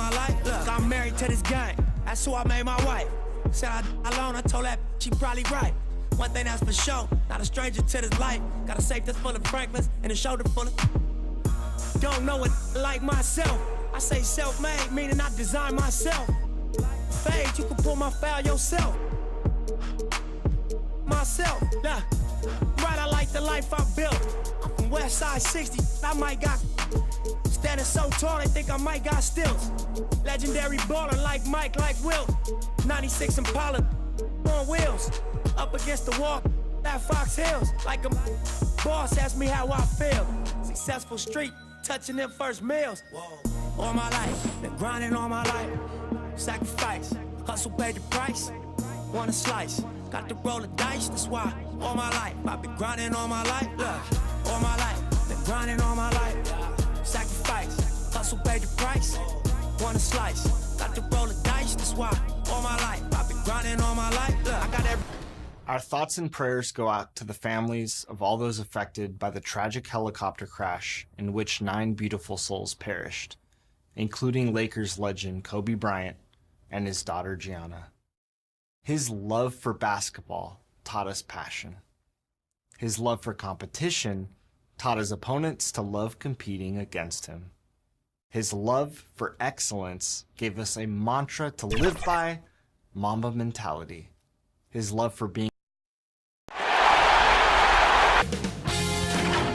my life. Look, I'm married to this game. That's who I made my wife. Said I alone, I told that she probably right. One thing that's for sure, not a stranger to this life. Got a safe that's full of Franklins and a shoulder full of. Don't know it like myself. I say self-made, meaning I design myself. Fade, you can pull my foul yourself. Myself, yeah. Right, I like the life I built. I'm from West Side 60, I might got. Standing so tall, they think I might got stilts. Legendary baller like Mike, like Wilt. 96 Impala on wheels. Up against the wall at Fox Hills. Like a boss asked me how I feel. Successful street, touching them first meals. All my life, been grinding all my life. Sacrifice, hustle paid the price. Want a slice, got to roll the dice. That's why all my life, I've been grinding all my life. Look, all my life, been grinding all my life. Sacrifice, hustle paid the price. Want a slice, got to roll the dice. That's why all my life, I've been grinding all my life. Look, I got every. Our thoughts and prayers go out to the families of all those affected by the tragic helicopter crash in which 9 beautiful souls perished, including Lakers legend Kobe Bryant and his daughter Gianna. His love for basketball taught us passion. His love for competition taught his opponents to love competing against him. His love for excellence gave us a mantra to live by, Mamba mentality. His love for being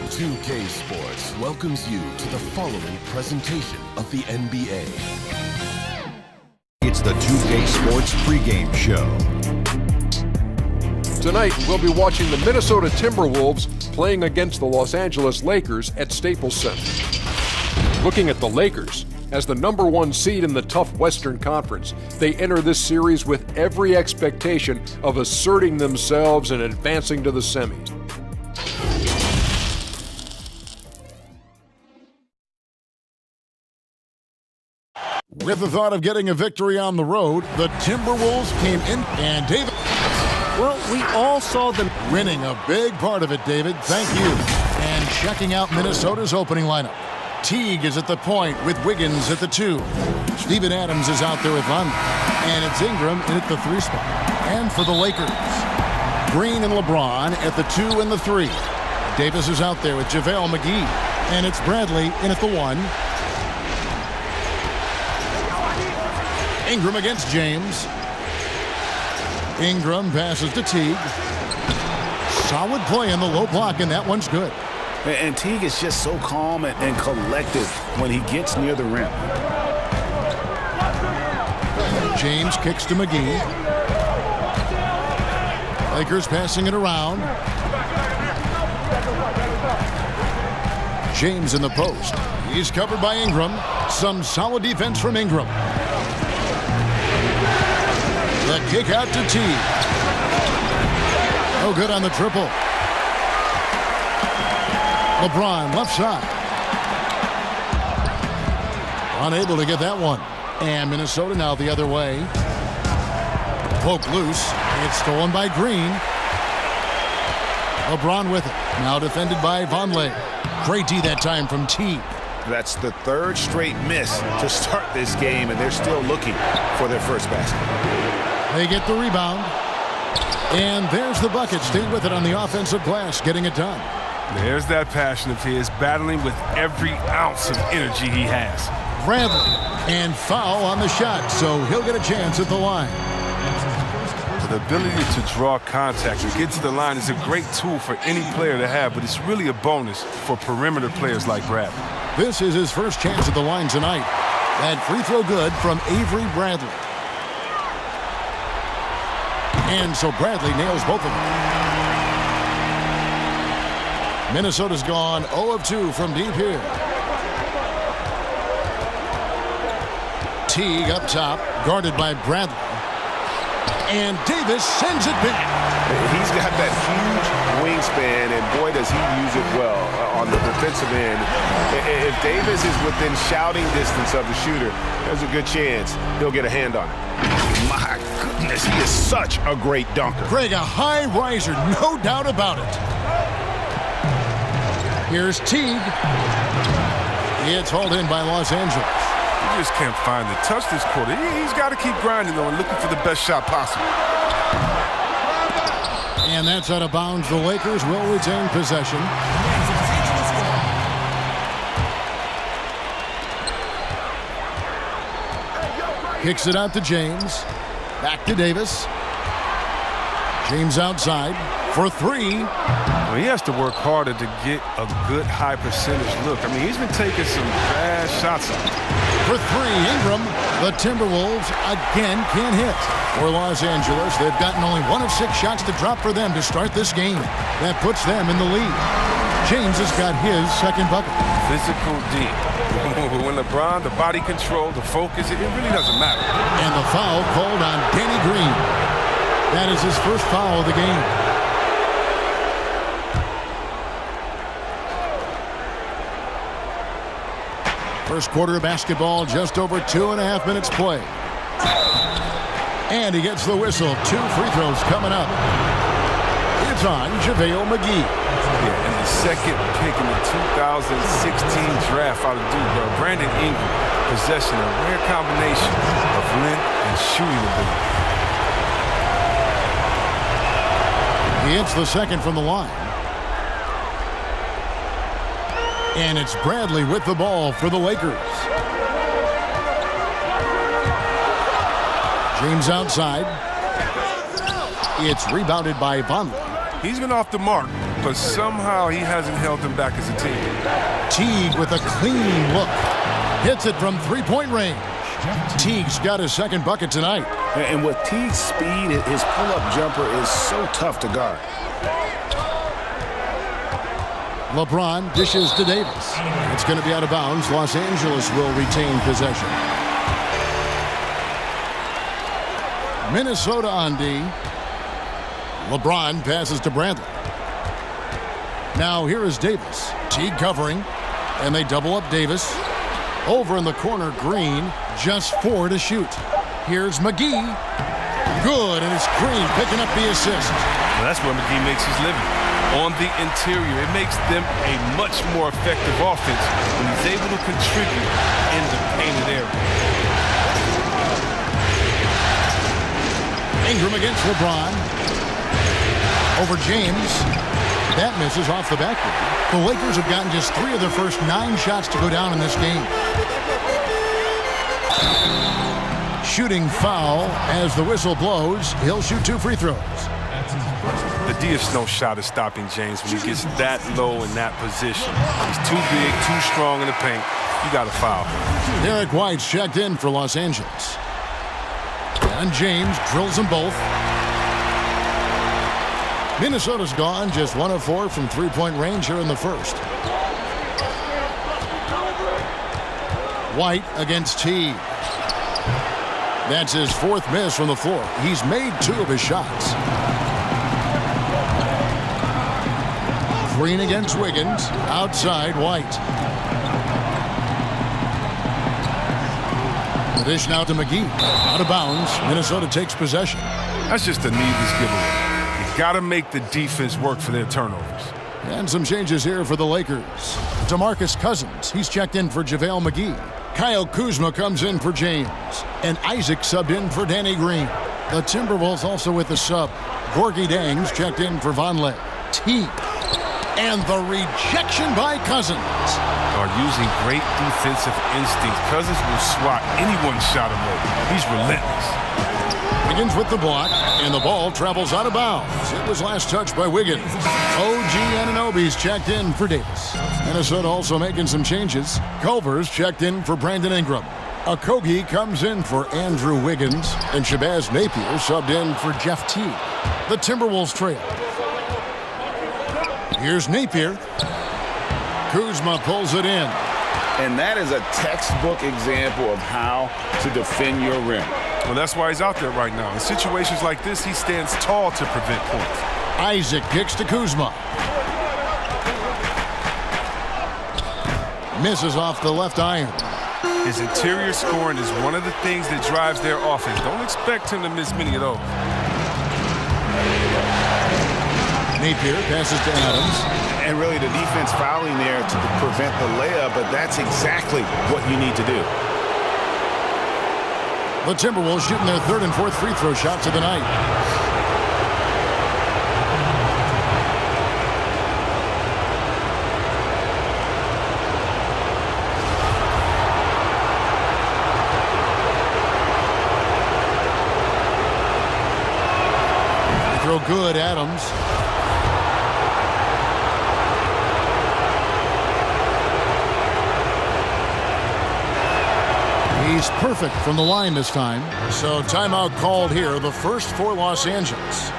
2K Sports welcomes you to the following presentation of the NBA. It's the 2K Sports pregame show. Tonight, we'll be watching the Minnesota Timberwolves playing against the Los Angeles Lakers at Staples Center. Looking at the Lakers, as the #1 seed in the tough Western Conference, they enter this series with every expectation of asserting themselves and advancing to the semis. With the thought of getting a victory on the road, the Timberwolves came in, and David... Well, we all saw them winning a big part of it, David. Thank you. And checking out Minnesota's opening lineup. Teague is at the point with Wiggins at the 2. Steven Adams is out there with Lund. And it's Ingram in at the 3 spot. And for the Lakers, Green and LeBron at the 2 and the 3. Davis is out there with JaVale McGee. And it's Bradley in at the 1. Ingram against James. Ingram passes to Teague. Solid play in the low block, and that one's good. And Teague is just so calm and collected when he gets near the rim. James kicks to McGee. Lakers passing it around. James in the post. He's covered by Ingram. Some solid defense from Ingram. The kick out to Teague. No good on the triple. LeBron left side. Unable to get that one. And Minnesota now the other way. Poke loose. It's stolen by Green. LeBron with it. Now defended by Vonleh. Great D that time from Teague. That's the 3rd straight miss to start this game, and they're still looking for their first basket. They get the rebound. And there's the bucket. Stayed with it on the offensive glass, getting it done. There's that passion of his, battling with every ounce of energy he has. Bradley, and foul on the shot, so he'll get a chance at the line. The ability to draw contact and get to the line is a great tool for any player to have, but it's really a bonus for perimeter players like Bradley. This is his first chance at the line tonight. That free throw good from Avery Bradley. And so Bradley nails both of them. Minnesota's gone 0 of 2 from deep here. Teague up top, guarded by Bradley. And Davis sends it back. He's got that huge wingspan, and boy, does he use it well on the defensive end. If Davis is within shouting distance of the shooter, there's a good chance he'll get a hand on it. My goodness, he is such a great dunker. Greg, a high riser, no doubt about it. Here's Teague. It's hauled in by Los Angeles. He just can't find the touch this quarter. He's got to keep grinding, though, and looking for the best shot possible. And that's out of bounds. The Lakers will retain possession. Kicks it out to James. Back to Davis. James outside for three. Well, he has to work harder to get a good high percentage look. I mean, he's been taking some bad shots. For three, Ingram. The Timberwolves again can't hit. For Los Angeles, they've gotten only 1 of 6 shots to drop for them to start this game. That puts them in the lead. James has got his second bucket. Physical D. When LeBron, the body control, the focus, it really doesn't matter. And the foul called on Danny Green. That is his first foul of the game. First quarter of basketball, just over 2.5 minutes play. And he gets the whistle. 2 free throws coming up. It's on JaVale McGee. Yeah, and the second pick in the 2016 draft out of Duke, Brandon Ingram, possessing a rare combination of length and shooting ability. He hits the second from the line. And it's Bradley with the ball for the Lakers. James outside. It's rebounded by Vonleh. He's been off the mark, but somehow he hasn't held them back as a team. Teague with a clean look. Hits it from three-point range. Teague's got his second bucket tonight. And with Teague's speed, his pull-up jumper is so tough to guard. LeBron dishes to Davis. It's going to be out of bounds. Los Angeles will retain possession. Minnesota on D. LeBron passes to Bradley. Now here is Davis. Teague covering. And they double up Davis. Over in the corner, Green. Just 4 to shoot. Here's McGee. Good, and it's Green picking up the assist. Well, that's where McGee makes his living. On the interior, it makes them a much more effective offense when he's able to contribute in the painted area. Ingram against LeBron. Over James. That misses off the backboard. The Lakers have gotten just 3 of their first 9 shots to go down in this game. Shooting foul as the whistle blows. He'll shoot 2 free throws. The DS no shot is stopping James when he gets that low in that position. He's too big, too strong in the paint. You got to foul. Derek White's checked in for Los Angeles. And James drills them both. Minnesota's gone just 1 of 4 from three-point range here in the first. White against Teague. That's his 4th miss from the floor. He's made 2 of his shots. Green against Wiggins. Outside, White. The dish now to McGee. Out of bounds. Minnesota takes possession. That's just a needless giveaway. You got to make the defense work for their turnovers. And some changes here for the Lakers. DeMarcus Cousins. He's checked in for JaVale McGee. Kyle Kuzma comes in for James. And Isaac subbed in for Danny Green. The Timberwolves also with the sub. Gorgui Dieng's checked in for Vonleh. Teague. And the rejection by Cousins. Are using great defensive instincts. Cousins will swat anyone's shot away. He's relentless. Begins with the block, and the ball travels out of bounds. It was last touched by Wiggins. OG Anunoby's checked in for Davis. Minnesota also making some changes. Culver's checked in for Brandon Ingram. Okogie comes in for Andrew Wiggins, and Shabazz Napier subbed in for Jeff Teague. The Timberwolves trail. Here's Napier. Kuzma pulls it in. And that is a textbook example of how to defend your rim. Well, that's why he's out there right now. In situations like this, he stands tall to prevent points. Isaac kicks to Kuzma. Misses off the left iron. His interior scoring is one of the things that drives their offense. Don't expect him to miss many of those. Napier passes to Adams. And really the defense fouling there to prevent the layup, but that's exactly what you need to do. The Timberwolves shooting their third and fourth free throw shots of the night. Throw good, Adams. He's perfect from the line this time. So timeout called here, the first for Los Angeles.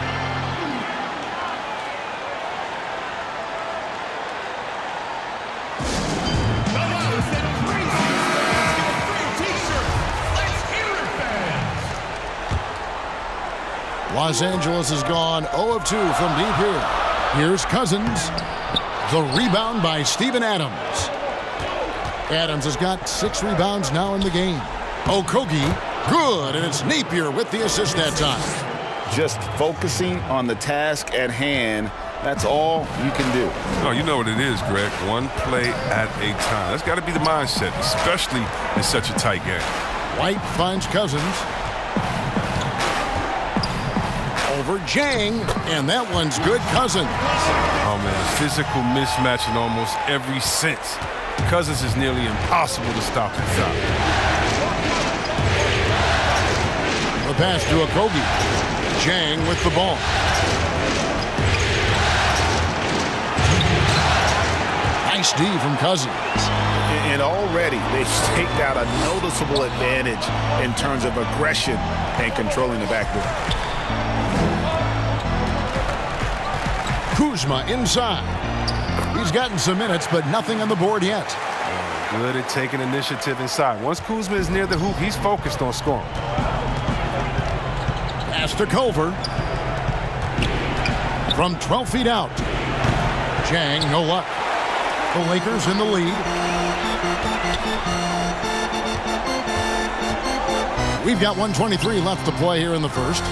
Los Angeles has gone 0 of 2 from deep here. Here's Cousins. The rebound by Steven Adams. Adams has got 6 rebounds now in the game. Okogie, good, and it's Napier with the assist that time. Just focusing on the task at hand, that's all you can do. Oh, you know what it is, Greg. One play at a time. That's got to be the mindset, especially in such a tight game. White finds Cousins. Over Jang, and that one's good. Cousins. Oh, man, a physical mismatch in almost every sense. Cousins is nearly impossible to stop inside. The pass to Okogie. Jang with the ball. Nice D from Cousins. And already they've staked out a noticeable advantage in terms of aggression and controlling the backboard. Kuzma inside. He's gotten some minutes, but nothing on the board yet. Good at taking initiative inside. Once Kuzma is near the hoop, he's focused on scoring. Pass to Culver. From 12 feet out. Jang, no luck. The Lakers in the lead. We've got 1:23 left to play here in the first.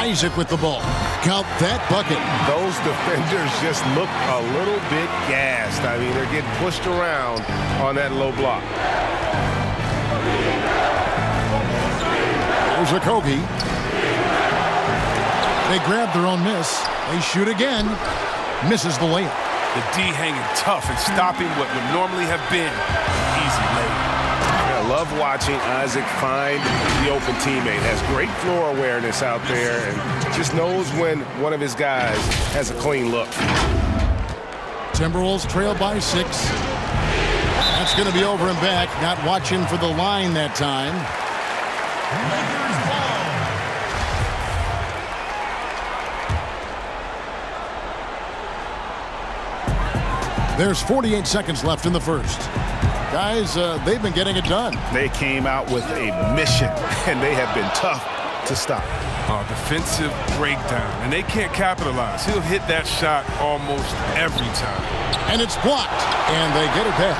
Isaac with the ball. Count that bucket. Those defenders just look a little bit gassed. I mean, they're getting pushed around on that low block. There's Okogie. They grab their own miss. They shoot again. Misses the layup. The D hanging tough and stopping what would normally have been an easy layup. I love watching Isaac find the open teammate. Has great floor awareness out there and just knows when one of his guys has a clean look. Timberwolves trail by 6. That's going to be over and back. Not watching for the line that time. There's 48 seconds left in the first. Guys, they've been getting it done. They came out with a mission, and they have been tough to stop. Defensive breakdown, and they can't capitalize. He'll hit that shot almost every time. And it's blocked, and they get it back.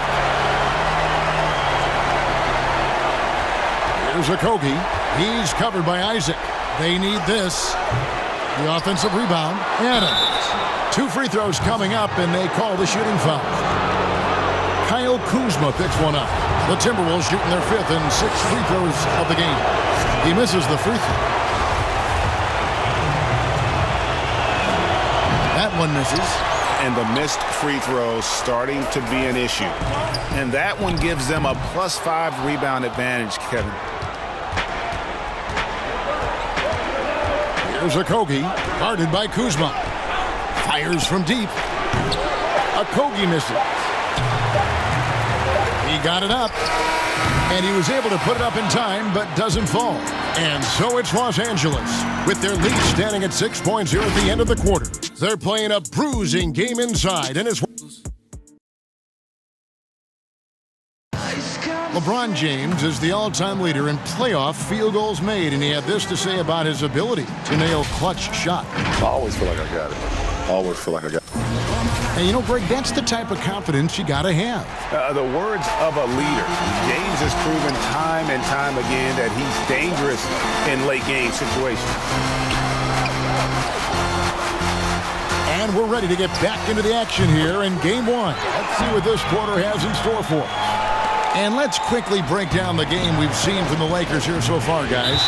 Here's Okogie. He's covered by Isaac. They need this. The offensive rebound. Adams. 2 free throws coming up, and they call the shooting foul. Kyle Kuzma picks one up. The Timberwolves shooting their 5th and 6th free throws of the game. He misses the free throw. That one misses. And the missed free throws starting to be an issue. And that one gives them a +5 rebound advantage, Kevin. Here's Okogie, guarded by Kuzma. Fires from deep. Okogie misses. He got it up, and he was able to put it up in time, but doesn't fall. And so it's Los Angeles, with their lead standing at 6 points here at the end of the quarter. They're playing a bruising game inside, and it's LeBron James is the all-time leader in playoff field goals made, and he had this to say about his ability to nail clutch shot. I always feel like I got it. I always feel like I got it. And you know, Greg, that's the type of confidence you got to have. The words of a leader. James has proven time and time again that he's dangerous in late game situations. And we're ready to get back into the action here in Game 1. Let's see what this quarter has in store for us. And let's quickly break down the game we've seen from the Lakers here so far, guys.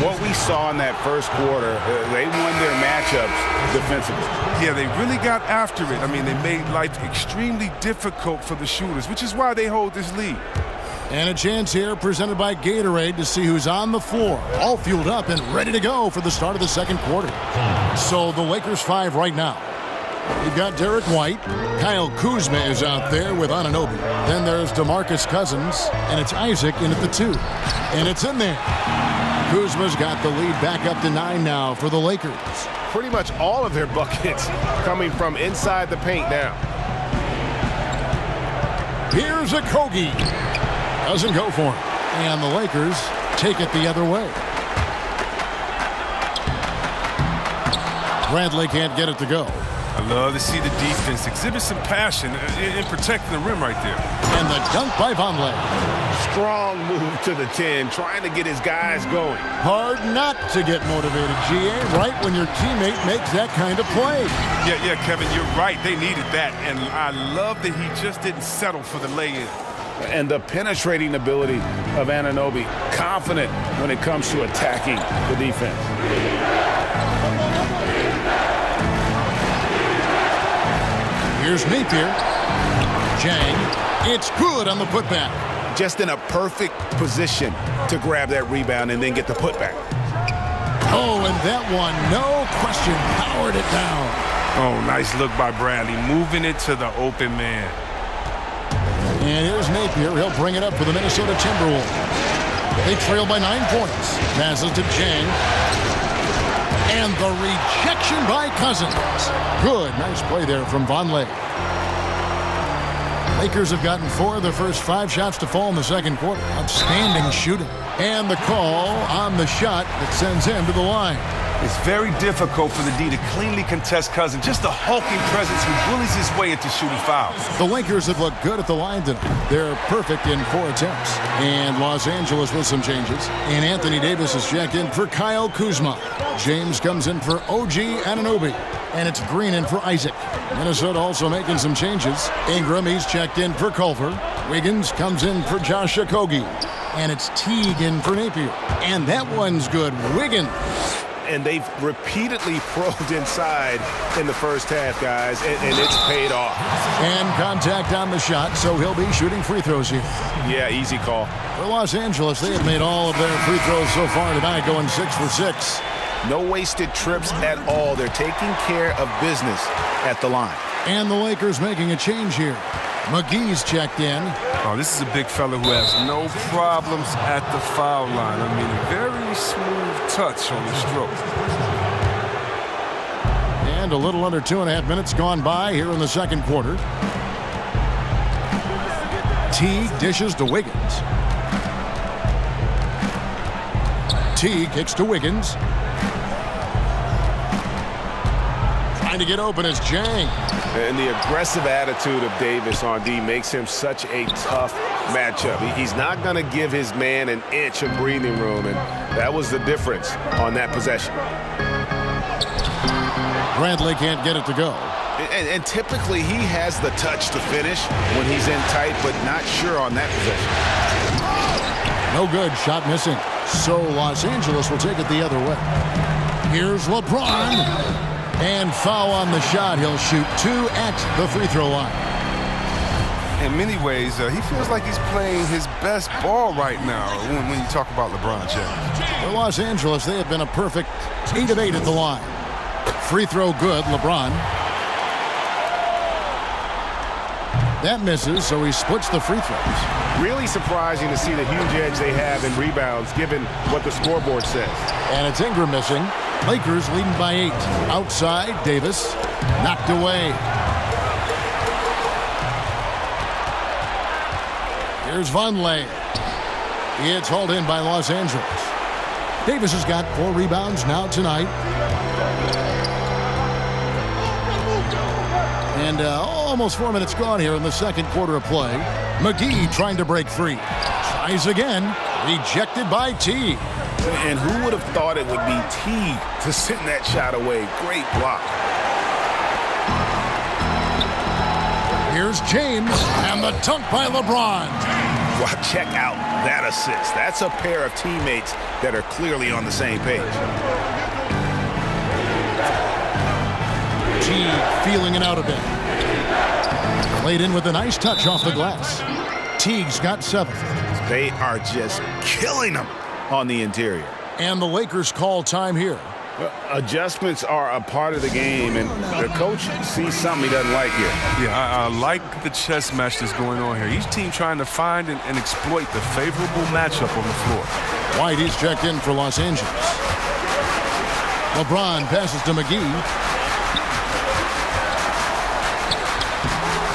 What we saw in that first quarter, they won their matchups defensively. Yeah, they really got after it. I mean, they made life extremely difficult for the shooters, which is why they hold this lead. And a chance here presented by Gatorade to see who's on the floor, all fueled up and ready to go for the start of the second quarter. So the Lakers 5 right now. You've got Derek White. Kyle Kuzma is out there with Anunoby. Then there's DeMarcus Cousins, and it's Isaac in at the 2. And it's in there. Kuzma's got the lead back up to 9 now for the Lakers. Pretty much all of their buckets coming from inside the paint now. Here's a Kogi. Doesn't go for him. And the Lakers take it the other way. Bradley can't get it to go. I love to see the defense exhibit some passion in protecting the rim right there. And the dunk by Vonleh. Strong move to the 10, trying to get his guys going. Hard not to get motivated, GA, right when your teammate makes that kind of play. Yeah, Kevin, you're right. They needed that. And I love that he just didn't settle for the lay-in. And the penetrating ability of Anunoby, confident when it comes to attacking the defense. Here's Napier. Jang. It's good on the putback. Just in a perfect position to grab that rebound and then get the putback. Oh, and that one, no question, powered it down. Oh, nice look by Bradley, moving it to the open man. And here's Napier. He'll bring it up for the Minnesota Timberwolves. They trail by 9 points. Passes to Jang. And the rejection by Cousins. Good. Nice play there from Vonleh. Lakers have gotten 4 of their first 5 shots to fall in the second quarter. Outstanding shooting. And the call on the shot that sends him to the line. It's very difficult for the D to cleanly contest Cousins. Just a hulking presence who bullies his way into shooting fouls. The Lakers have looked good at the line tonight. They're perfect in 4 attempts. And Los Angeles with some changes. And Anthony Davis is checked in for Kyle Kuzma. James comes in for OG Anunoby. And it's Green in for Isaac. Minnesota also making some changes. Ingram, he's checked in for Culver. Wiggins comes in for Josh Okogie. And it's Teague in for Napier. And that one's good. Wiggins. And they've repeatedly probed inside in the first half, guys, and it's paid off. And contact on the shot, so he'll be shooting free throws here. Yeah, easy call. For Los Angeles, they have made all of their free throws so far tonight, going 6 for 6. No wasted trips at all. They're taking care of business at the line. And the Lakers making a change here. McGee's checked in. Oh, this is a big fella who has no problems at the foul line. I mean, very smooth touch on the stroke. And a little under 2.5 minutes gone by here in the second quarter. Teague dishes to Wiggins. Teague kicks to Wiggins. Trying to get open is Jang. And the aggressive attitude of Davis on D makes him such a tough matchup. He's not going to give his man an inch of breathing room, and that was the difference on that possession. Bradley can't get it to go. And typically he has the touch to finish when he's in tight, but not sure on that possession. No good. Shot missing. So Los Angeles will take it the other way. Here's LeBron. And foul on the shot. He'll shoot 2 at the free throw line. In many ways, he feels like he's playing his best ball right now when you talk about LeBron James. For Los Angeles, they have been a perfect 8 of 8 at the line. Free throw good, LeBron. That misses, so he splits the free throws. Really surprising to see the huge edge they have in rebounds, given what the scoreboard says. And it's Ingram missing. Lakers leading by 8. Outside, Davis. Knocked away. Here's Vonleh. It's hauled in by Los Angeles. Davis has got 4 rebounds now tonight. And almost 4 minutes gone here in the second quarter of play. McGee trying to break free. Tries again. Rejected by Teague. And who would have thought it would be Teague to send that shot away? Great block. Here's James, and the dunk by LeBron. Well, check out that assist. That's a pair of teammates that are clearly on the same page. Teague feeling it out a bit. Played in with a nice touch off the glass. Teague's got 7. They are just killing them on the interior. And the Lakers call time here. Adjustments are a part of the game, and the coach sees something he doesn't like here. Yeah, I like the chess match that's going on here. Each team trying to find and exploit the favorable matchup on the floor. White is checked in for Los Angeles. LeBron passes to McGee.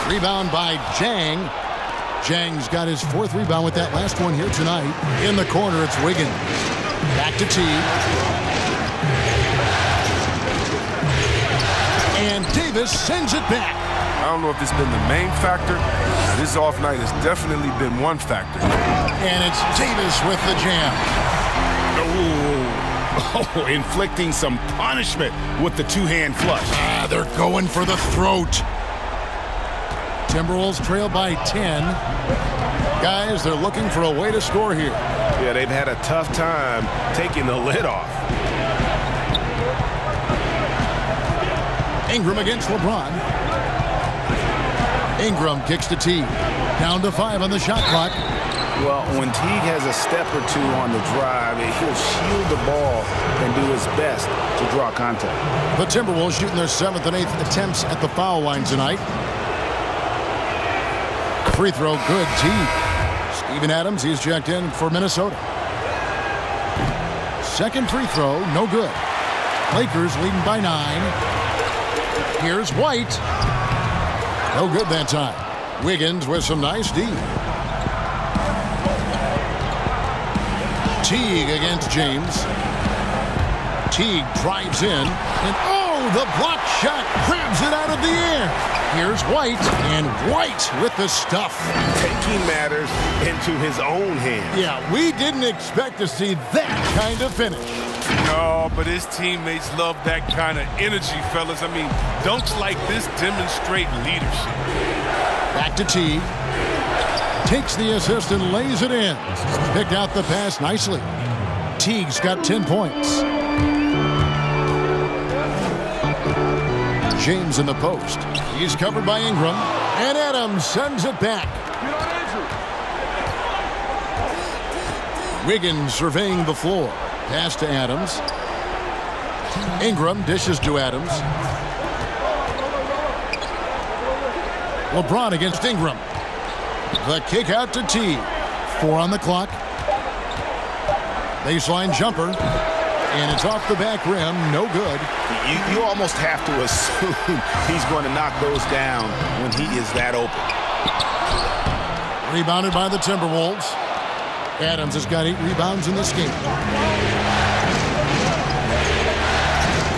Rebound by Jang. Jang's got his 4th rebound with that last one here tonight. In the corner, it's Wiggins. Back to Teague. And Davis sends it back. I don't know if it's been the main factor. This off night has definitely been one factor. And it's Davis with the jam. Oh, inflicting some punishment with the 2-hand flush. They're going for the throat. Timberwolves trail by 10. Guys, they're looking for a way to score here. Yeah, they've had a tough time taking the lid off. Ingram against LeBron. Ingram kicks to Teague. Down to 5 on the shot clock. Well, when Teague has a step or two on the drive, he'll shield the ball and do his best to draw contact. The Timberwolves shooting their 7th and 8th attempts at the foul line tonight. Free throw good, Teague. Steven Adams, he's checked in for Minnesota. Second free throw, no good. Lakers leading by 9. Here's White. No good that time. Wiggins with some nice D. Teague against James. Teague drives in. And oh, the block shot grabs it out of the air. Here's White. And White with the stuff. Taking matters into his own hands. Yeah, we didn't expect to see that kind of finish. No, but his teammates love that kind of energy, fellas. I mean, dunks like this demonstrate leadership. Back to Teague. Takes the assist and lays it in. Picked out the pass nicely. Teague's got 10 points. James in the post. He's covered by Ingram. And Adams sends it back. Wiggins surveying the floor. Pass to Adams. Ingram dishes to Adams. LeBron against Ingram. The kick out to Teague. 4 on the clock. Baseline jumper. And it's off the back rim. No good. You almost have to assume he's going to knock those down when he is that open. Rebounded by the Timberwolves. Adams has got 8 rebounds in this game.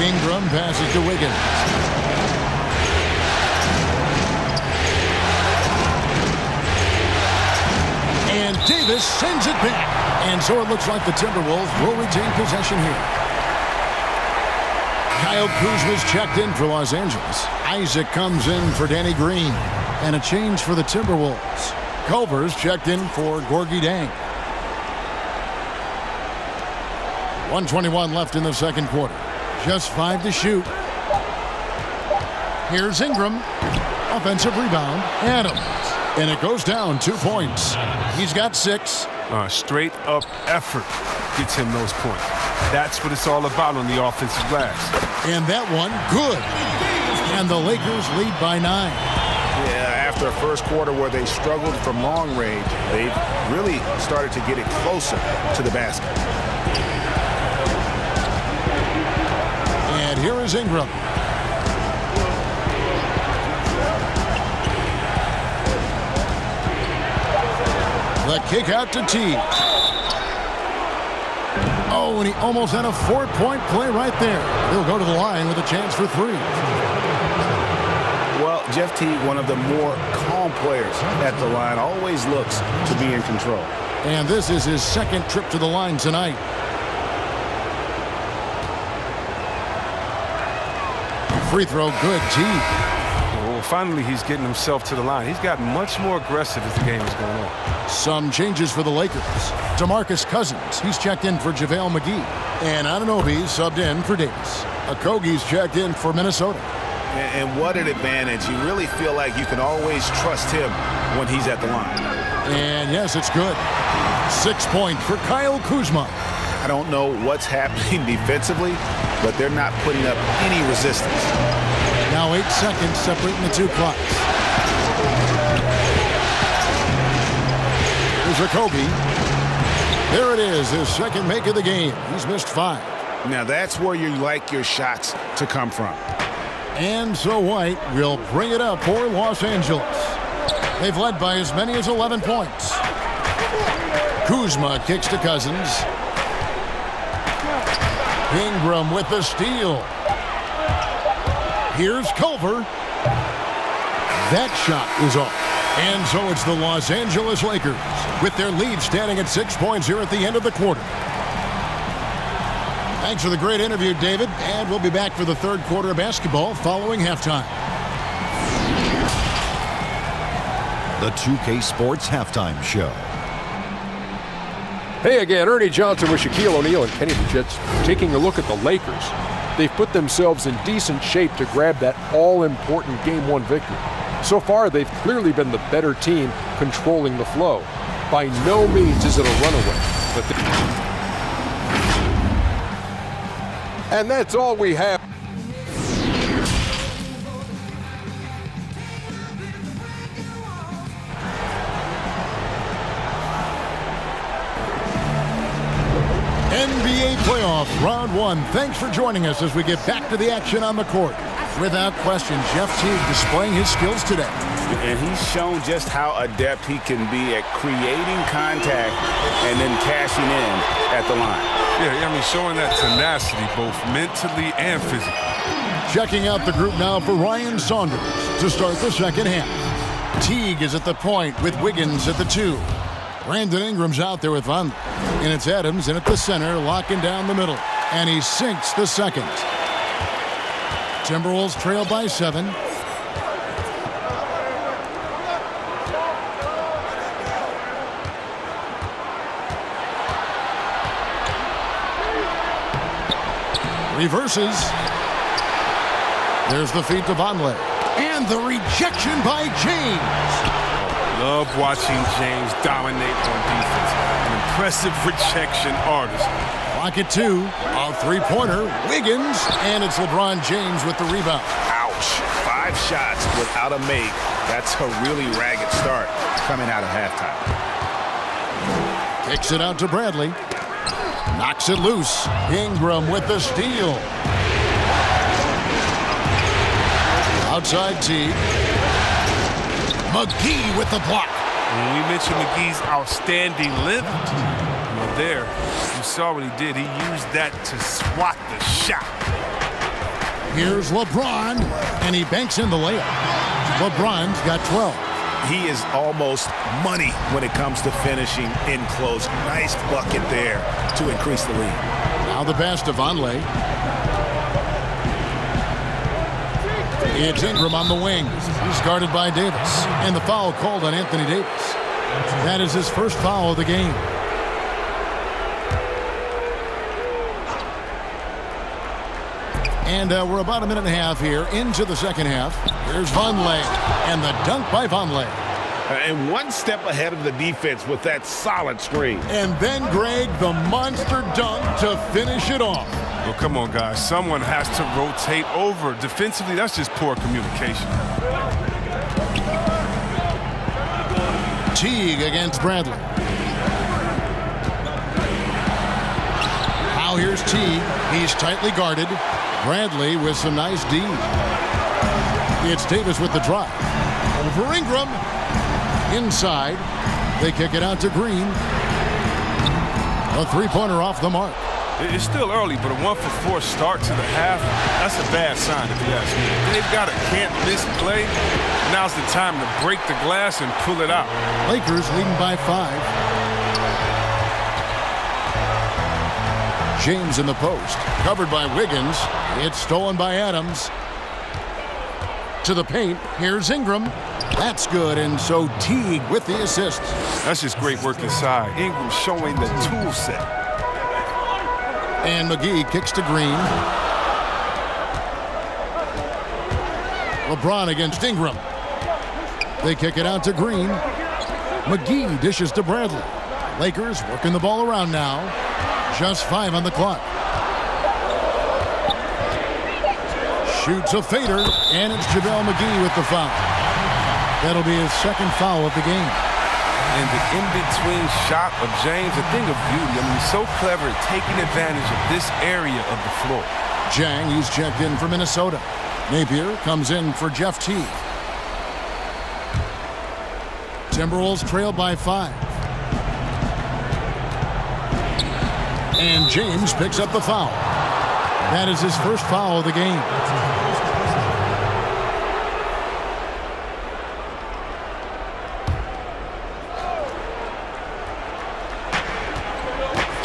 Ingram passes to Wiggins. And Davis sends it back. And so it looks like the Timberwolves will retain possession here. Kyle Kuzma's checked in for Los Angeles. Isaac comes in for Danny Green. And a change for the Timberwolves. Culver's checked in for Gorgui Dieng. 1:21 left in the second quarter. Just 5 to shoot. Here's Ingram. Offensive rebound. Adams. And it goes down 2 points. He's got 6. Straight up effort gets him those points. That's what it's all about on the offensive glass. And that one, good. And the Lakers lead by 9. Yeah, after a first quarter where they struggled from long range, they've really started to get it closer to the basket. And here is Ingram. The kick out to Teague. Oh, and he almost had a 4-point play right there. He'll go to the line with a chance for 3. Well, Jeff Teague, one of the more calm players at the line, always looks to be in control. And this is his second trip to the line tonight. Free throw good, Teague. Oh, finally he's getting himself to the line. He's gotten much more aggressive as the game is going on. Some changes for the Lakers. DeMarcus Cousins, he's checked in for JaVale McGee. And Anunoby subbed in for Davis. Okogie's checked in for Minnesota. And what an advantage. You really feel like you can always trust him when he's at the line. And yes, it's good. 6 points for Kyle Kuzma. I don't know what's happening defensively, but they're not putting up any resistance. Now 8 seconds separating the two clocks. Here's Okogie. There it is, his second make of the game. He's missed 5. Now that's where you like your shots to come from. And so White will bring it up for Los Angeles. They've led by as many as 11 points. Kuzma kicks to Cousins. Ingram with the steal. Here's Culver. That shot is off. And so it's the Los Angeles Lakers with their lead standing at 6 points here at the end of the quarter. Thanks for the great interview, David. And we'll be back for the third quarter of basketball following halftime. The 2K Sports Halftime Show. Hey again, Ernie Johnson with Shaquille O'Neal and Kenny the Jets taking a look at the Lakers. They've put themselves in decent shape to grab that all-important Game 1 victory. So far, they've clearly been the better team controlling the flow. By no means is it a runaway, but and that's all we have. NBA playoff round 1. Thanks for joining us as we get back to the action on the court. Without question, Jeff Teague displaying his skills today. And he's shown just how adept he can be at creating contact and then cashing in at the line. Yeah, I mean, showing that tenacity both mentally and physically. Checking out the group now for Ryan Saunders to start the second half. Teague is at the point with Wiggins at the 2. Brandon Ingram's out there with Vonleh. And it's Adams in at the center, locking down the middle. And he sinks the second. Timberwolves trail by 7. Reverses. There's the feed to Vonleh. And the rejection by James. Love watching James dominate on defense. An impressive rejection artist. Clock at 2. A three-pointer. Wiggins. And it's LeBron James with the rebound. Ouch. 5 shots without a make. That's a really ragged start coming out of halftime. Kicks it out to Bradley. Knocks it loose. Ingram with the steal. Outside Teague. McGee with the block. When we mentioned McGee's outstanding length, there, you saw what he did. He used that to swat the shot. Here's LeBron, and he banks in the layup. LeBron's got 12. He is almost money when it comes to finishing in close. Nice bucket there to increase the lead. Now the pass to Vonleh. It's Ingram on the wing. He's guarded by Davis. And the foul called on Anthony Davis. That is his first foul of the game. And we're about a minute and a half here into the second half. Here's Vonleh. And the dunk by Vonleh. And one step ahead of the defense with that solid screen. And then, Greg, the monster dunk to finish it off. Well, come on, guys. Someone has to rotate over. Defensively, that's just poor communication. Teague against Bradley. Now here's Teague. He's tightly guarded. Bradley with some nice D. It's Davis with the drive. Over Ingram. Inside. They kick it out to Green. A three-pointer off the mark. It's still early, but a 1-for-4 start to the half, that's a bad sign if you ask me. They've got a can't-miss play. Now's the time to break the glass and pull it out. Lakers leading by 5. James in the post. Covered by Wiggins. It's stolen by Adams. To the paint, here's Ingram. That's good, and so Teague with the assist. That's just great work inside. Ingram showing the tool set. And McGee kicks to Green. LeBron against Ingram. They kick it out to Green. McGee dishes to Bradley. Lakers working the ball around now. Just 5 on the clock. Shoots a fader, and it's JaVale McGee with the foul. That'll be his second foul of the game. And the in-between shot of James, a thing of beauty. I mean, he's so clever at taking advantage of this area of the floor. Jang, he's checked in for Minnesota. Napier comes in for Jeff Teague. Timberwolves trail by 5. And James picks up the foul. That is his first foul of the game.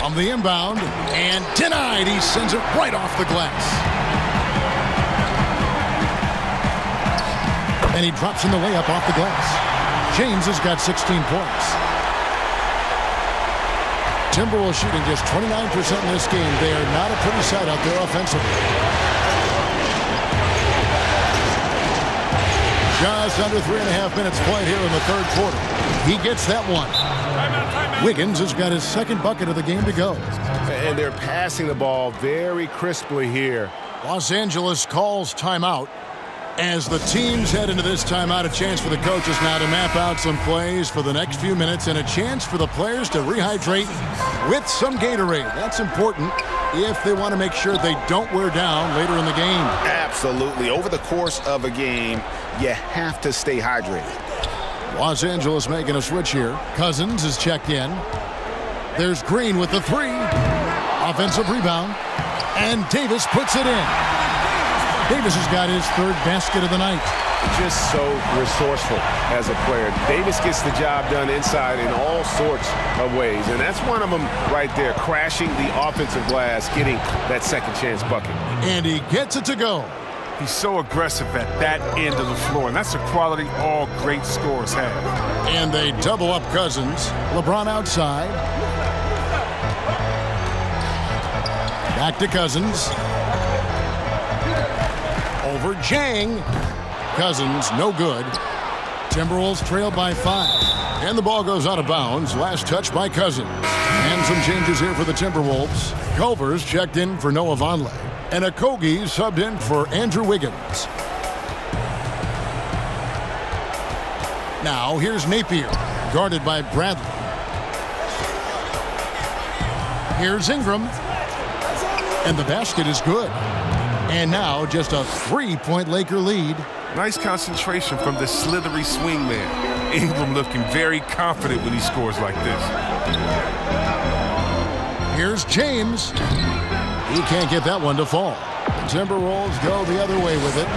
On the inbound, and denied. He sends it right off the glass. And he drops in the layup off the glass. James has got 16 points. Timberwolves shooting just 29% in this game. They are not a pretty sight out there offensively. Just under 3.5 minutes played here in the third quarter. He gets that one. Wiggins has got his second bucket of the game to go. And they're passing the ball very crisply here. Los Angeles calls timeout. As the teams head into this timeout, a chance for the coaches now to map out some plays for the next few minutes and a chance for the players to rehydrate with some Gatorade. That's important if they want to make sure they don't wear down later in the game. Absolutely. Over the course of a game, you have to stay hydrated. Los Angeles making a switch here. Cousins is checked in. There's Green with the 3. Offensive rebound. And Davis puts it in. Davis has got his third basket of the night. Just so resourceful as a player. Davis gets the job done inside in all sorts of ways. And that's one of them right there, crashing the offensive glass, getting that second chance bucket. And he gets it to go. He's so aggressive at that end of the floor, and that's a quality all great scorers have. And they double up Cousins. LeBron outside. Back to Cousins. Over Jang. Cousins, no good. Timberwolves trail by 5. And the ball goes out of bounds. Last touch by Cousins. And some changes here for the Timberwolves. Culver's checked in for Noah Vonleh. And Okogie subbed in for Andrew Wiggins. Now here's Napier, guarded by Bradley. Here's Ingram. And the basket is good. And now just a 3-point Laker lead. Nice concentration from the slithery swingman. Ingram looking very confident when he scores like this. Here's James. He can't get that one to fall. The Timberwolves go the other way with it.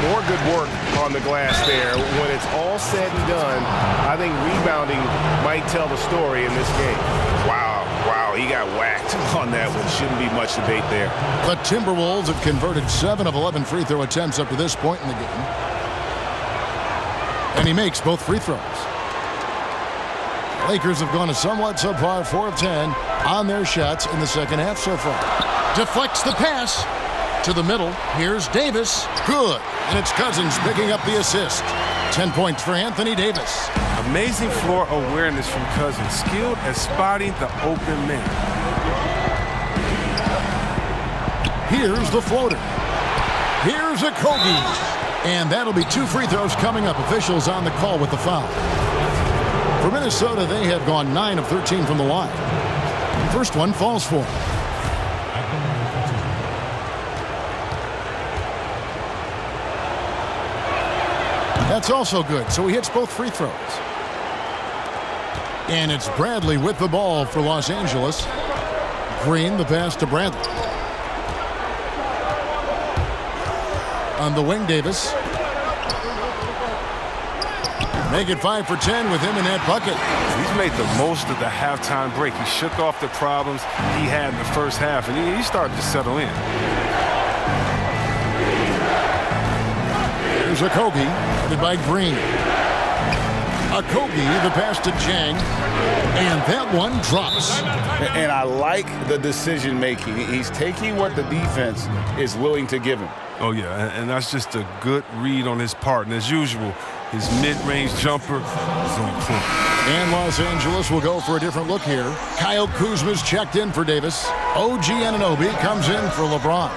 More good work on the glass there. When it's all said and done, I think rebounding might tell the story in this game. Wow, he got whacked on that one. Shouldn't be much debate there. The Timberwolves have converted 7 of 11 free throw attempts up to this point in the game. And he makes both free throws. Lakers have gone a somewhat subpar 4 of 10 on their shots in the second half so far. Deflects the pass to the middle. Here's Davis. Good. And it's Cousins picking up the assist. 10 points for Anthony Davis. Amazing floor awareness from Cousins. Skilled at spotting the open man. Here's the floater. Here's Okogie. And that'll be 2 free throws coming up. Officials on the call with the foul. For Minnesota, they have gone 9 of 13 from the line. First one falls for him. That's also good, so he hits both free throws. And it's Bradley with the ball for Los Angeles. Green, the pass to Bradley. On the wing, Davis. Make it 5 for 10 with him in that bucket. He's made the most of the halftime break. He shook off the problems he had in the first half, and he started to settle in. Here's Okogie, headed by Green. Okogie, the pass to Jang, and that one drops. And I like the decision making. He's taking what the defense is willing to give him. Oh, yeah, and that's just a good read on his part. And as usual, his mid-range jumper is on point. And Los Angeles will go for a different look here. Kyle Kuzma's checked in for Davis. OG Anunoby comes in for LeBron.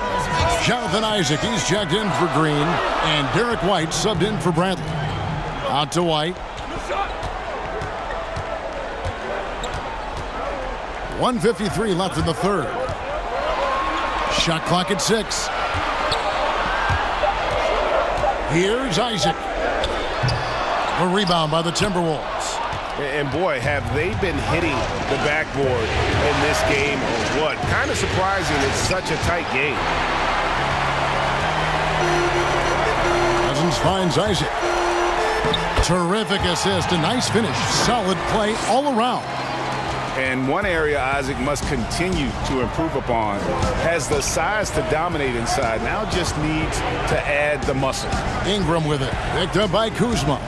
Jonathan Isaac, he's checked in for Green. And Derek White subbed in for Bradley. Out to White. 1:53 left in the third. Shot clock at 6. Here's Isaac. A rebound by the Timberwolves. And boy, have they been hitting the backboard in this game or what? Kind of surprising it's such a tight game. Cousins finds Isaac. Terrific assist, a nice finish. Solid play all around. And one area Isaac must continue to improve upon. Has the size to dominate inside. Now just needs to add the muscle. Ingram with it. Picked up by Kuzma.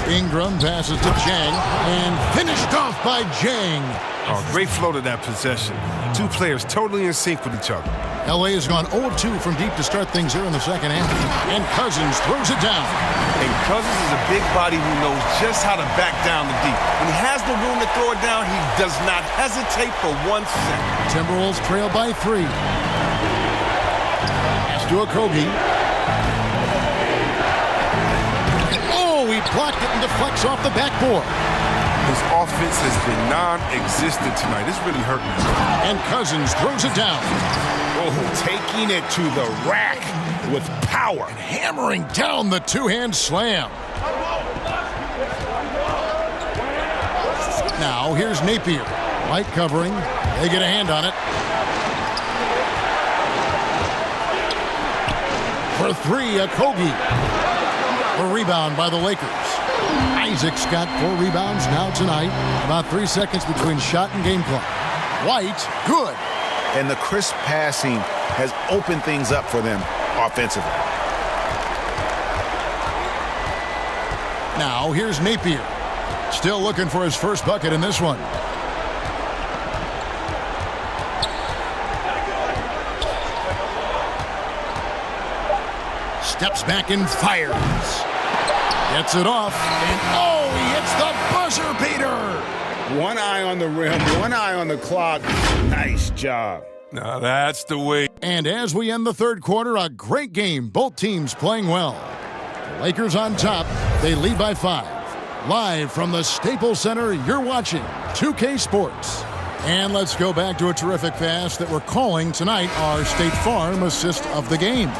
Ingram passes to Jang and finished off by Jang. Oh, great flow to that possession. Two players totally in sync with each other. LA has gone 0-2 from deep to start things here in the second half. And Cousins throws it down. And Cousins is a big body who knows just how to back down the deep. When he has the room to throw it down, he does not hesitate for 1 second. Timberwolves trail by 3. Pass to Okogie. Oh, he blocked it and deflects off the backboard. His offense has been non-existent tonight. It's really hurting him. And Cousins throws it down. Oh, taking it to the rack with power. And hammering down the two-hand slam. Now, here's Napier. Light covering. They get a hand on it. For 3, Okogie. A rebound by the Lakers. Isaac's got 4 rebounds now tonight. About 3 seconds between shot and game clock. White, good. And the crisp passing has opened things up for them offensively. Now, here's Napier. Still looking for his first bucket in this one. Steps back and fires. Gets it off, and oh, he hits the buzzer beater! One eye on the rim, one eye on the clock. Nice job. Now that's the way. And as we end the third quarter, a great game. Both teams playing well. The Lakers on top. They lead by 5. Live from the Staples Center, you're watching 2K Sports. And let's go back to a terrific pass that we're calling tonight our State Farm assist of the game.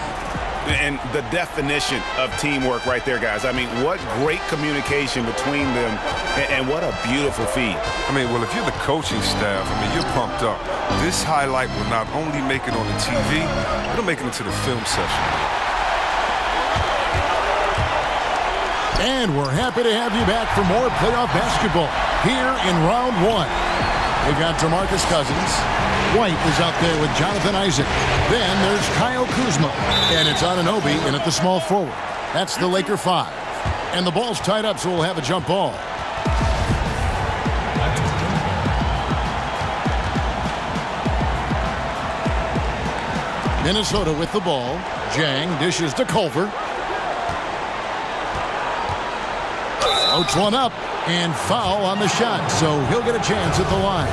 And the definition of teamwork right there, guys. I mean, what great communication between them, and what a beautiful feed. I mean, well, if you're the coaching staff, I mean, you're pumped up. This highlight will not only make it on the TV, it'll make it into the film session. And we're happy to have you back for more playoff basketball here in round 1. We've got DeMarcus Cousins. White is out there with Jonathan Isaac. Then there's Kyle Kuzma. And it's Anunoby in at the small forward. That's the Laker 5. And the ball's tied up, so we'll have a jump ball. Minnesota with the ball. Jang dishes to Culver. Floats one up. And foul on the shot, so he'll get a chance at the line.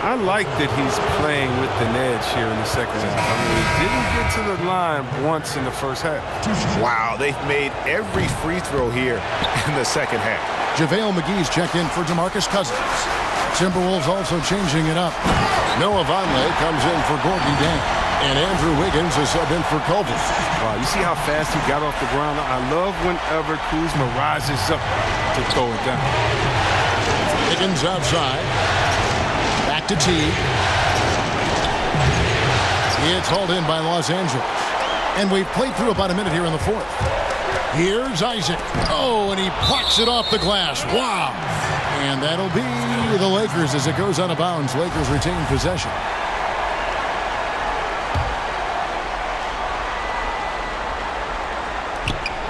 I like that he's playing with an edge here in the second half. I mean, he didn't get to the line once in the first half. Wow, they've made every free throw here in the second half. JaVale McGee's checked in for DeMarcus Cousins. Timberwolves also changing it up. Noah Vonleh comes in for Gorgui Dieng. And Andrew Wiggins is subbed in for Culver. Wow, you see how fast he got off the ground? I love whenever Kuzma rises up to throw it down. Wiggins outside. Back to Teague. It's hauled in by Los Angeles. And we've played through about a minute here in the fourth. Here's Isaac. Oh, and he plucks it off the glass. Wow. And that'll be the Lakers as it goes out of bounds. Lakers retain possession.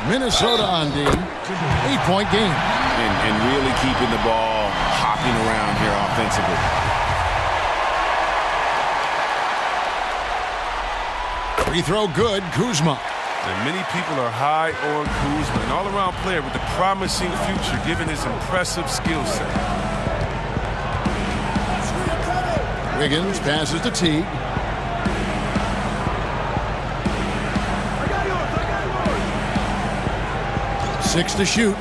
Minnesota on D. 8-point game. And really keeping the ball hopping around here offensively. Free throw good, Kuzma. And many people are high on Kuzma, an all-around player with a promising future given his impressive skill set. Wiggins passes to Teague. Six to shoot.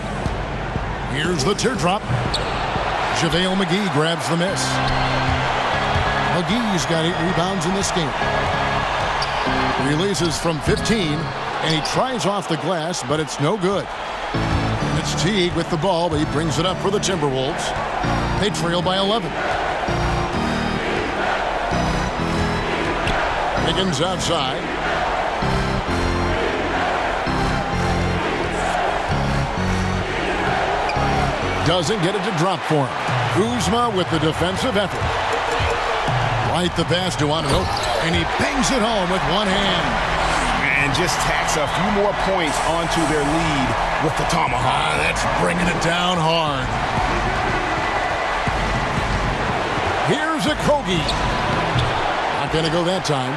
Here's the teardrop. JaVale McGee grabs the miss. McGee's got 8 rebounds in this game. Releases from 15, and he tries off the glass, but it's no good. It's Teague with the ball, but he brings it up for the Timberwolves. They trail by 11. Wiggins outside. Doesn't get it to drop for him. Kuzma with the defensive effort. Right the pass to Anunoby, and he bangs it home with one hand. And just tacks a few more points onto their lead with the tomahawk. That's bringing it down hard. Here's Okogie. Not going to go that time.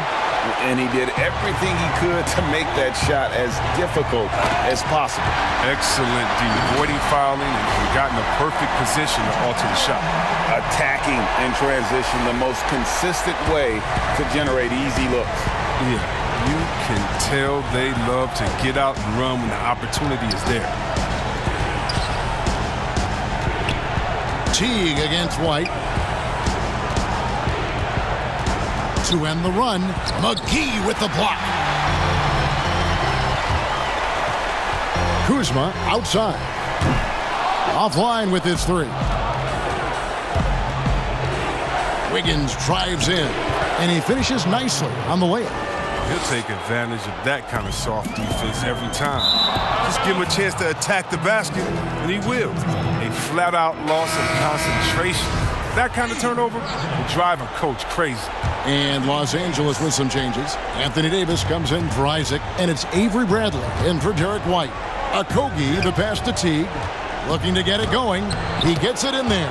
And he did everything he could to make that shot as difficult as possible. Excellent D, avoiding fouling and got in a perfect position to alter the shot. Attacking in transition, the most consistent way to generate easy looks. Yeah, you can tell they love to get out and run when the opportunity is there. Teague against White. To end the run, McGee with the block. Kuzma outside. Offline with his 3. Wiggins drives in, and he finishes nicely on the layup. He'll take advantage of that kind of soft defense every time. Just give him a chance to attack the basket, and he will. A flat-out loss of concentration. That kind of turnover will drive a coach crazy. And Los Angeles with some changes. Anthony Davis comes in for Isaac, and it's Avery Bradley in for Derek White. Okogie, the pass to Teague. Looking to get it going. He gets it in there.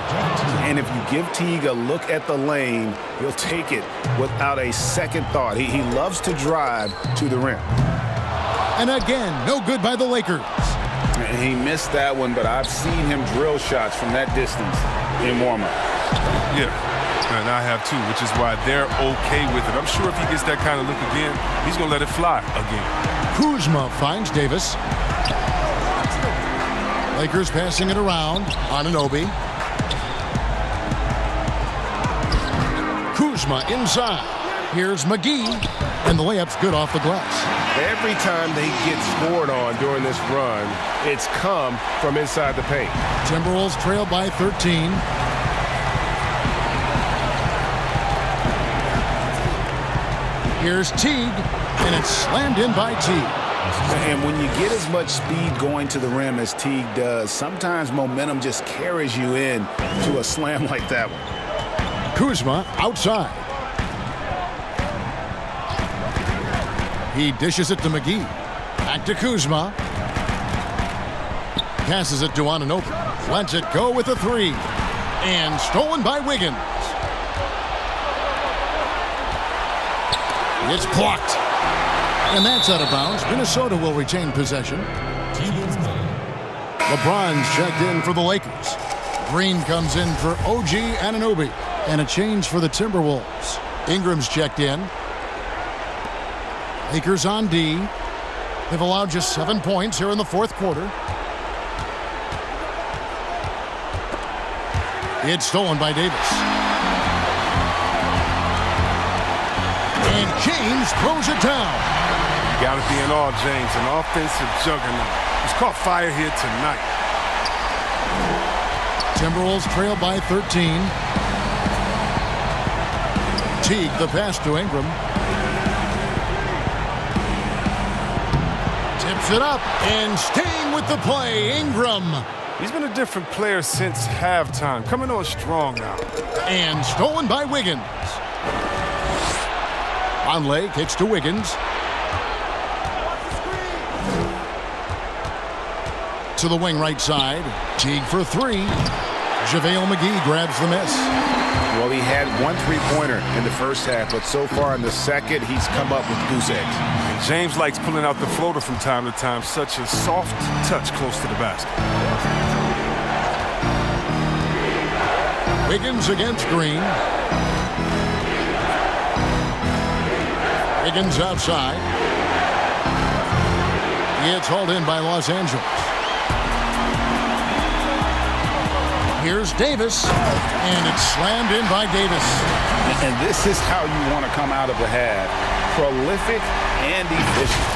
And if you give Teague a look at the lane, he'll take it without a second thought. He loves to drive to the rim. And again, no good by the Lakers. And he missed that one, but I've seen him drill shots from that distance in warm-up. Yeah, and I have too, which is why they're okay with it. I'm sure if he gets that kind of look again, he's going to let it fly again. Kuzma finds Davis. Lakers passing it around. Anunoby. Kuzma inside. Here's McGee, and the layup's good off the glass. Every time they get scored on during this run, it's come from inside the paint. Timberwolves trail by 13. Here's Teague, and it's slammed in by Teague. And when you get as much speed going to the rim as Teague does, sometimes momentum just carries you in to a slam like that one. Kuzma outside. He dishes it to McGee. Back to Kuzma. Passes it to Anunoby. Lets it go with a 3. And stolen by Wiggins. It's blocked. And that's out of bounds. Minnesota will retain possession. LeBron's checked in for the Lakers. Green comes in for OG Anunoby. And a change for the Timberwolves. Ingram's checked in. Lakers on D. They've allowed just 7 points here in the fourth quarter. It's stolen by Davis. And James throws it down. Got to be in all, James, an offensive juggernaut. He's caught fire here tonight. Timberwolves trail by 13. Teague the pass to Ingram. Tips it up and staying with the play, Ingram. He's been a different player since halftime, coming on strong now. And stolen by Wiggins. Conley kicks to Wiggins. to the wing right side. Teague for three. JaVale McGee grabs the miss. Well, he had one three-pointer in the first half, but so far in the second, he's come up with goose eggs. And James likes pulling out the floater from time to time. Such a soft touch close to the basket. Wiggins against Green. Wiggins outside. It's hauled in by Los Angeles. Here's Davis, and it's slammed in by Davis. And this is how you want to come out of the half. Prolific and efficient.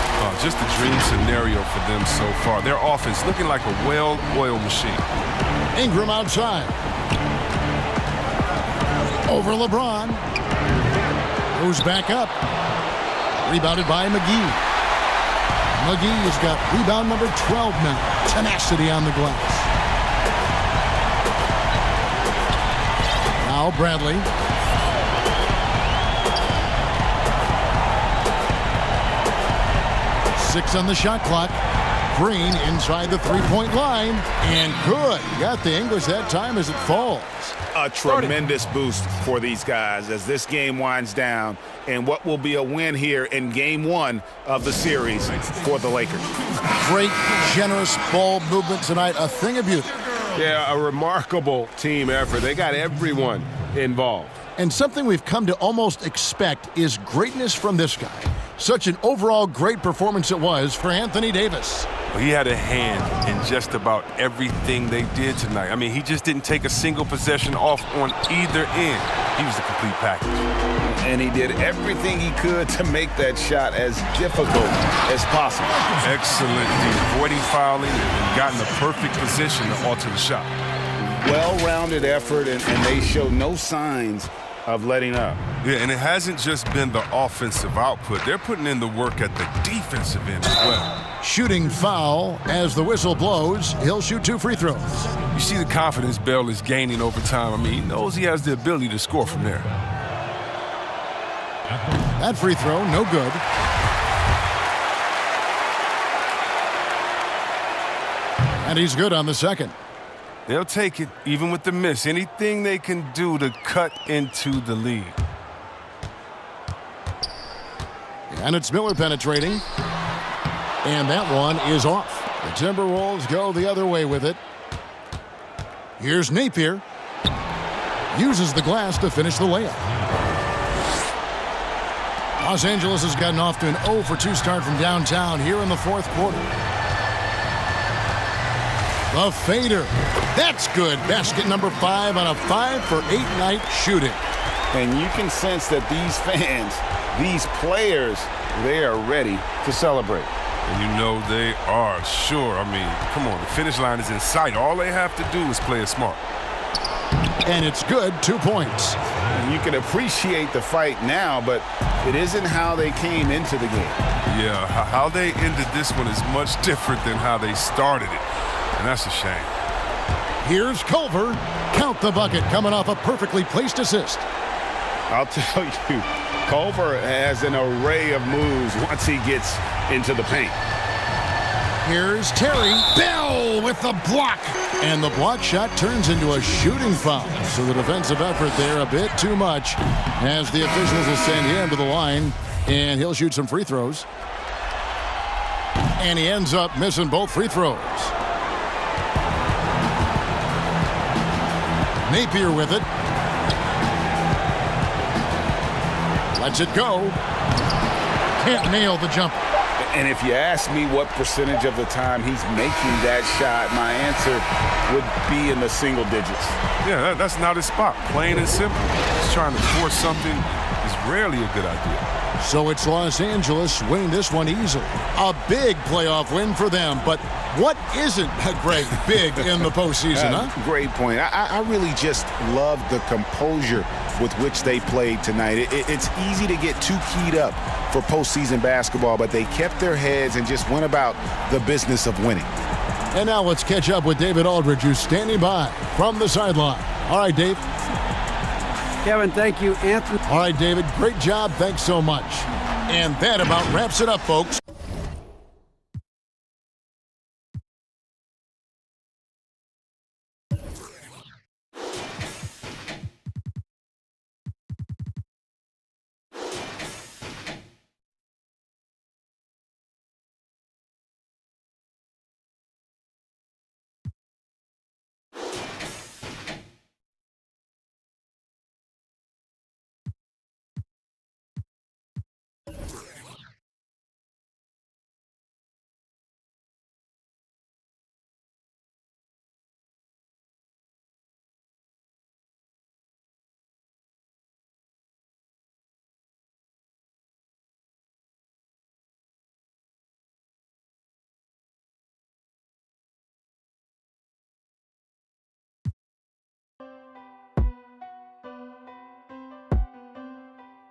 Just a dream scenario for them so far. Their offense looking like a well-oiled machine. Ingram outside. Over LeBron. Goes back up. Rebounded by McGee. McGee has got rebound number 12 now. Tenacity on the glass. Now Bradley. Six on the shot clock. Green inside the three-point line. And good. Got the English that time as it falls. A tremendous boost for these guys as this game winds down and what will be a win here in game one of the series for the Lakers. Great, generous ball movement tonight. A thing of beauty. Yeah, a remarkable team effort. They got everyone involved. And something we've come to almost expect is greatness from this guy. Such an overall great performance it was for Anthony Davis. Well, he had a hand in just about everything they did tonight. I mean, he just didn't take a single possession off on either end. He was the complete package. And he did everything he could to make that shot as difficult as possible. Excellent, avoiding fouling and got in the perfect position to alter the shot. Well-rounded effort, and they show no signs of letting up. Yeah, and it hasn't just been the offensive output. They're putting in the work at the defensive end as well. Shooting foul as the whistle blows. He'll shoot 2 free throws. You see the confidence Bell is gaining over time. I mean, he knows he has the ability to score from there. That free throw, no good. And he's good on the second. They'll take it, even with the miss. Anything they can do to cut into the lead. And it's Miller penetrating. And that one is off. The Timberwolves go the other way with it. Here's Napier. Uses the glass to finish the layup. Los Angeles has gotten off to an 0 for 2 start from downtown here in the fourth quarter. The fader. That's good. Basket number 5 on a 5 for 8 night shooting. And you can sense that these fans, these players, they are ready to celebrate. And you know they are, sure. I mean, come on, the finish line is in sight. All they have to do is play it smart. And it's good, 2 points. And you can appreciate the fight now, but it isn't how they came into the game. Yeah, how they ended this one is much different than how they started it. And that's a shame. Here's Culver. Count the bucket coming off a perfectly placed assist. I'll tell you, Culver has an array of moves once he gets into the paint. Here's Terry. Bell with the block. And the block shot turns into a shooting foul. So the defensive effort there a bit too much as the officials will send him to the line. And he'll shoot some free throws. And he ends up missing both free throws. Napier with it. Lets it go. Can't nail the jumper. And if you ask me what percentage of the time he's making that shot, my answer would be in the single digits. Yeah, that's not his spot. Plain and simple. Just trying to force something is rarely a good idea. So it's Los Angeles winning this one easily. A big playoff win for them. But what isn't a great big in the postseason, huh? Great point. I really just love the composure with which they played tonight. It's easy to get too keyed up for postseason basketball, but they kept their heads and just went about the business of winning. And now let's catch up with David Aldridge, who's standing by from the sideline. All right, Dave. Kevin, thank you. Anthony. All right, David, great job. Thanks so much. And that about wraps it up, folks.